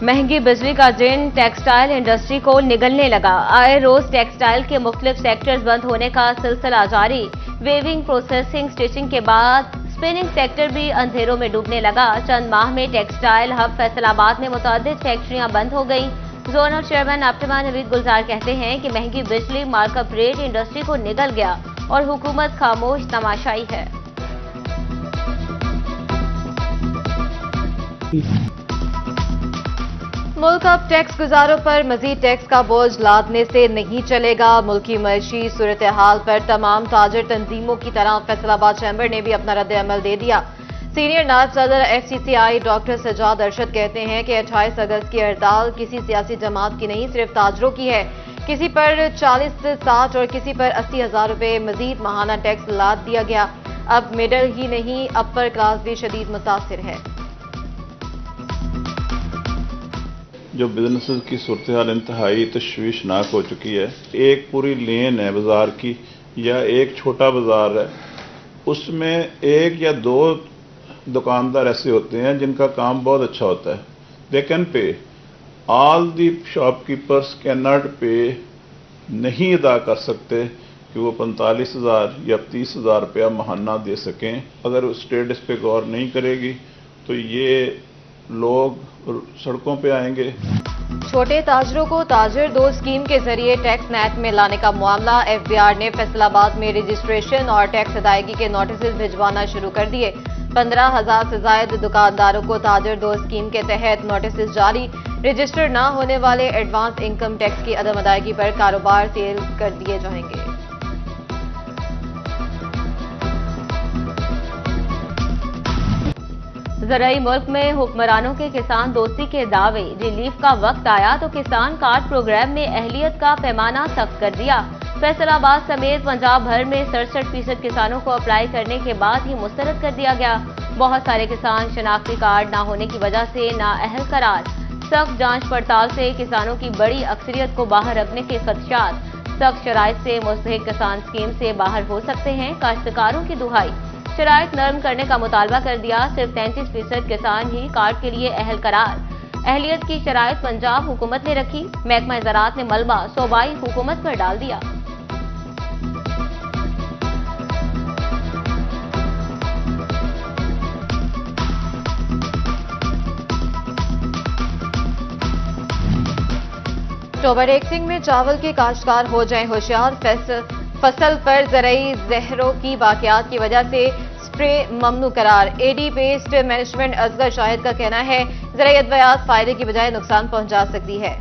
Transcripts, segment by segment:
महंगी बिजली का जिन टेक्सटाइल इंडस्ट्री को निगलने लगा। आए रोज टेक्सटाइल के मुख्तलिफ सेक्टर्स बंद होने का सिलसिला जारी। वेविंग, प्रोसेसिंग, स्टिचिंग के बाद स्पिनिंग सेक्टर भी अंधेरों में डूबने लगा। चंद माह में टेक्सटाइल हब फैसलाबाद में मुतअद्दिद फैक्ट्रियां बंद हो गईं। जोनल चेयरमैन अब्दुल नवीद गुलजार कहते हैं कि महंगी बिजली मार्कअप रेट इंडस्ट्री को निगल गया और हुकूमत खामोश तमाशाई है। मुल्क अब टैक्स गुजारों पर मजीद टैक्स का बोझ लादने से नहीं चलेगा। मुल्की मईशी सूरत हाल पर तमाम ताजर तंजीमों की तरह फैसलाबाद चैम्बर ने भी अपना रद्द अमल दे दिया। सीनियर नायब सदर FCCI डॉक्टर सजाद अरशद कहते हैं कि 28 अगस्त की हड़ताल किसी सियासी जमात की नहीं, सिर्फ ताजरों की है। किसी पर 40 से 60 और किसी पर 80 हजार रुपए मजीद माहाना टैक्स लाद दिया गया। अब मिडल ही नहीं, अपर क्लास भी शदीद मुतासिर है। जो बिजनेसेस की सूरत हाल इंतहाई तशवीशनाक हो चुकी है। एक पूरी लेन है बाजार की या एक छोटा बाजार है, उसमें एक या दो दुकानदार ऐसे होते हैं जिनका काम बहुत अच्छा होता है। They can pay, all the shopkeepers can not पे, नहीं अदा कर सकते कि वो 45,000 या 30,000 रुपया महाना दे सकें। अगर उस स्टेट इस पे गौर नहीं करेगी तो ये लोग सड़कों पे आएंगे। छोटे ताजरों को ताजर दो स्कीम के जरिए टैक्स नेट में लाने का मामला। FBR ने फैसलाबाद में रजिस्ट्रेशन और टैक्स अदायगी के नोटिस भिजवाना शुरू कर दिए। 15,000 से ज्यादा दुकानदारों को ताजर दो स्कीम के तहत नोटिस जारी। रजिस्टर न होने वाले एडवांस इनकम टैक्स की अदम अदायगी पर कारोबार सील कर दिए जाएंगे। ज़राई मुल्क में हुक्मरानों के किसान दोस्ती के दावे। रिलीफ का वक्त आया तो किसान कार्ड प्रोग्राम में अहलियत का पैमाना सख्त कर दिया। फैसलाबाद समेत पंजाब भर में 67% किसानों को अप्लाई करने के बाद ही मुस्तरद कर दिया गया। बहुत सारे किसान शनाख्ती कार्ड न होने की वजह से नाअहल करार। सख्त जांच पड़ताल से किसानों की बड़ी अक्सरियत को बाहर रखने के खदशात। सख्त शराइत से मुस्तहिक किसान स्कीम से बाहर हो सकते हैं, काश्तकारों की दुहाई। शराइत नरम करने का मुतालबा कर दिया। सिर्फ 33% किसान ही कार्ड के लिए अहल करार। अहलियत की शराइत पंजाब हुकूमत ने रखी। महकमा ज़राअत ने मलबा सूबाई हुकूमत पर डाल दिया। टोबरटेक्सिंग में चावल के काश्तकार हो जाएं होशियार। फसल पर ज़रई जहरों की वाकयात की वजह से स्प्रे ममनू करार। AD pest management Asghar Shahid का कहना है ज़रई अद्वियात फायदे की बजाय नुकसान पहुंचा सकती है।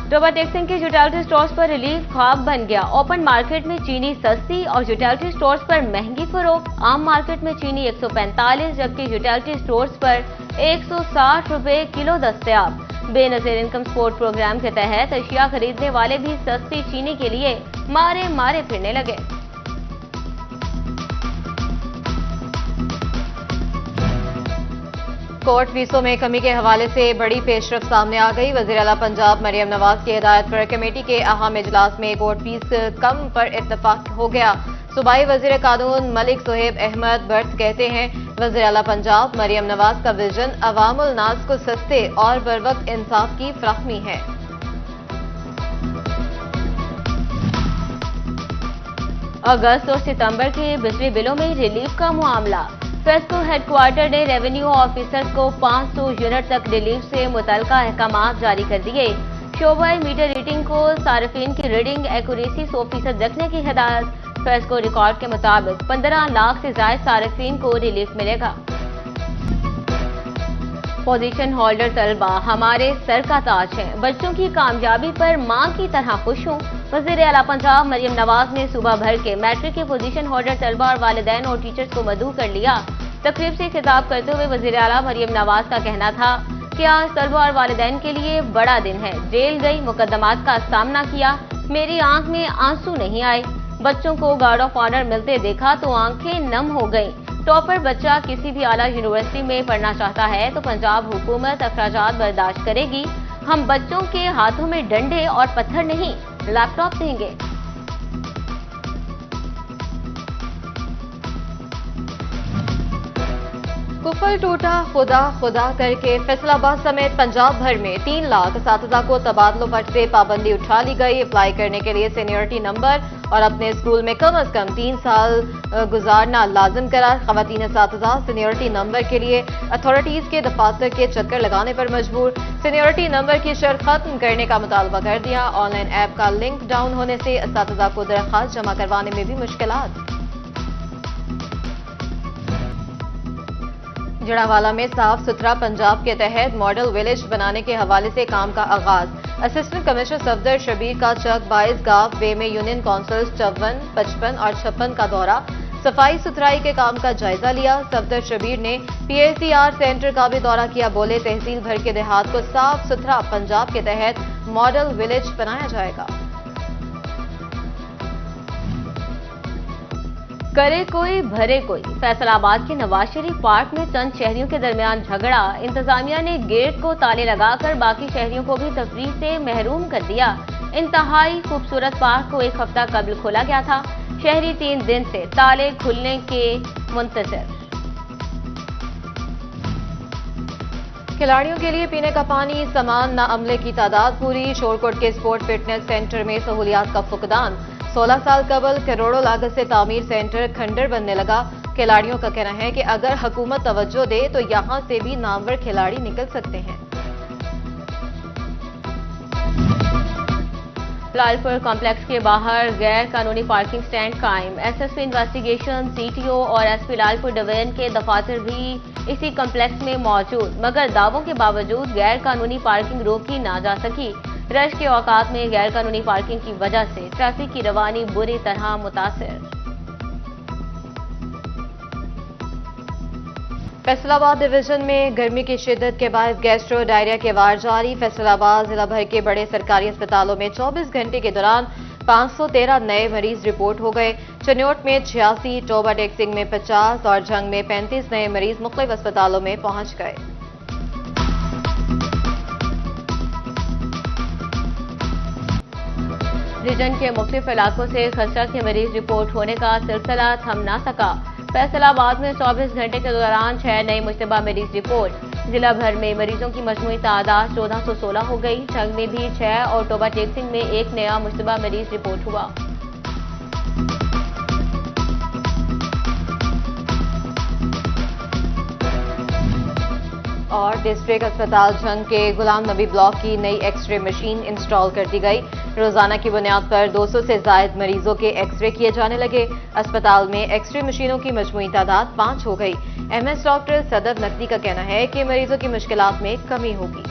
टोबरटेक्सिंग के यूटिलिटी स्टोर्स पर रिलीफ ख्वाब बन गया। ओपन मार्केट में चीनी सस्ती और यूटिलिटी स्टोर्स पर महंगी फरोख्त। आम मार्केट में चीनी 145 जबकि यूटिलिटी स्टोर्स पर 160 रुपए किलो दस्तयाब। बेनजीर इनकम सपोर्ट प्रोग्राम के तहत अशिया खरीदने वाले भी सस्ती चीनी के लिए मारे मारे फिरने लगे। कोर्ट फीसों में कमी के हवाले से बड़ी पेशरफ सामने आ गई। वज़ीर आला पंजाब मरियम नवाज की हिदायत पर कमेटी के अहम इजलास में कोर्ट फीस कम पर इत्तफाक हो गया। सूबाई वज़ीर कानून मलिक सुहेब अहमद बर्थ कहते हैं वज़ीर आला पंजाब मरियम नवाज का विजन अवामुल नास को सस्ते और बरवक्त इंसाफ की फराहमी है। अगस्त और सितंबर के बिजली बिलों में रिलीफ का मामला। फेस्को हेडक्वार्टर ने रेवेन्यू ऑफिसर्स को 500 यूनिट तक रिलीफ से मुतल्लिका अहकामात जारी कर दिए। शोबाई मीटर रीडिंग को सार्फिन की रीडिंग एक्यूरेसी 100% रखने की हिदायत। फेस्को रिकॉर्ड के मुताबिक 15 लाख से ज्यादा सार्फिन को रिलीफ मिलेगा। पोजीशन होल्डर तलबा हमारे सर का ताज है। बच्चों की कामयाबी पर मां की तरह खुश हूँ। वज़ीर आला पंजाब मरियम नवाज ने सुबह भर के मैट्रिक के पोजीशन होल्डर तलबा और वालिदैन और टीचर्स को मदऊ कर लिया। तकरीब से खिताब करते हुए वज़ीर आला मरियम नवाज का कहना था कि आज तलबा और वालिदैन के लिए बड़ा दिन है। जेल गई, मुकदमात का सामना किया, मेरी आंख में आंसू नहीं आए। बच्चों को गार्ड ऑफ ऑनर मिलते देखा तो आंखें नम हो गईं। टॉपर बच्चा किसी भी आला यूनिवर्सिटी में पढ़ना चाहता है तो पंजाब हुकूमत अखराजात बर्दाश्त करेगी। हम बच्चों के हाथों में डंडे और पत्थर नहीं, लैपटॉप देंगे। कुफल टूटा खुदा खुदा करके फैसलाबाद समेत पंजाब भर में 3 लाख असातिज़ा को तबादलों पर से पाबंदी उठा ली गई। अप्लाई करने के लिए सीनियरिटी नंबर और अपने स्कूल में कम अज कम 3 साल गुजारना लाजिम करार। खवातीन असातिज़ा सीनियरिटी नंबर के लिए अथॉरिटीज के दफातर के चक्कर लगाने पर मजबूर। सीनियरिटी नंबर की शर्त खत्म करने का मुतालबा कर दिया। ऑनलाइन ऐप का लिंक डाउन होने से असातिज़ा को दरख्वास्त जमा करवाने में भी मुश्किलात। जड़ावाला में साफ सुथरा पंजाब के तहत मॉडल विलेज बनाने के हवाले से काम का आगाज। असिस्टेंट कमिश्नर सफदर शबीर का चक 22 गांव वे में यूनियन काउंसिल्स 54, 55 और 56 का दौरा, सफाई सुथराई के काम का जायजा लिया। सफदर शबीर ने PACR सेंटर का भी दौरा किया। बोले तहसील भर के देहात को साफ सुथरा पंजाब के तहत मॉडल विलेज बनाया जाएगा। करे कोई भरे कोई। फैसलाबाद के नवाज शरीफ पार्क में चंद शहरियों के दरमियान झगड़ा। इंतजामिया ने गेट को ताले लगाकर बाकी शहरियों को भी तफरीह से महरूम कर दिया। इंतहाई खूबसूरत पार्क को एक हफ्ता कबल खोला गया था। शहरी 3 दिन से ताले खुलने के मुंतजर। खिलाड़ियों के लिए पीने का पानी, सामान न अमले की तादाद पूरी। शोरकोट के स्पोर्ट फिटनेस सेंटर में सहूलियात का फुकदान। 16 साल कबल करोड़ों लागत से तामीर सेंटर खंडर बनने लगा। खिलाड़ियों का कहना है कि अगर हुकूमत तवज्जो दे तो यहां से भी नामवर खिलाड़ी निकल सकते हैं। लालपुर कॉम्प्लेक्स के बाहर गैर कानूनी पार्किंग स्टैंड कायम। SSP इन्वेस्टिगेशन, CTO और SP लालपुर डिवीजन के दफातर भी इसी कॉम्प्लेक्स में मौजूद, मगर दावों के बावजूद गैर कानूनी पार्किंग रोकी ना जा सकी। रश के औकात में गैर कानूनी पार्किंग की वजह से ट्रैफिक की रवानी बुरी तरह मुतासिर। फैसलाबाद डिवीजन में गर्मी की शिद्दत के बाद गैस्ट्रो डायरिया के वार जारी। फैसलाबाद जिला भर के बड़े सरकारी अस्पतालों में 24 घंटे के दौरान 513 नए मरीज रिपोर्ट हो गए। चन्योट में 86, टोबा टेक्सिंग में 50 और झंग में 35 नए मरीज मुख्तलिफ अस्पतालों में पहुंच गए। रीजन के मुख्तलिफ इलाकों से खसरा के मरीज रिपोर्ट होने का सिलसिला थम ना सका। फैसलाबाद में 24 घंटे के दौरान 6 नए मुश्तबा मरीज रिपोर्ट। जिला भर में मरीजों की मजमूई तादाद 1416 हो गई। झंग में भी 6 और टोबा टेक्सिंग में 1 नया मुश्तबा मरीज रिपोर्ट हुआ। और डिस्ट्रिक्ट अस्पताल झंग के गुलाम नबी ब्लॉक की नई एक्सरे मशीन इंस्टॉल कर दी गई। रोजाना की बुनियाद पर 200 से ज्यादा मरीजों के एक्सरे किए जाने लगे। अस्पताल में एक्सरे मशीनों की मजमूई तादाद 5 हो गई। MS डॉक्टर सदर नकवी का कहना है कि मरीजों की मुश्किलात में कमी होगी।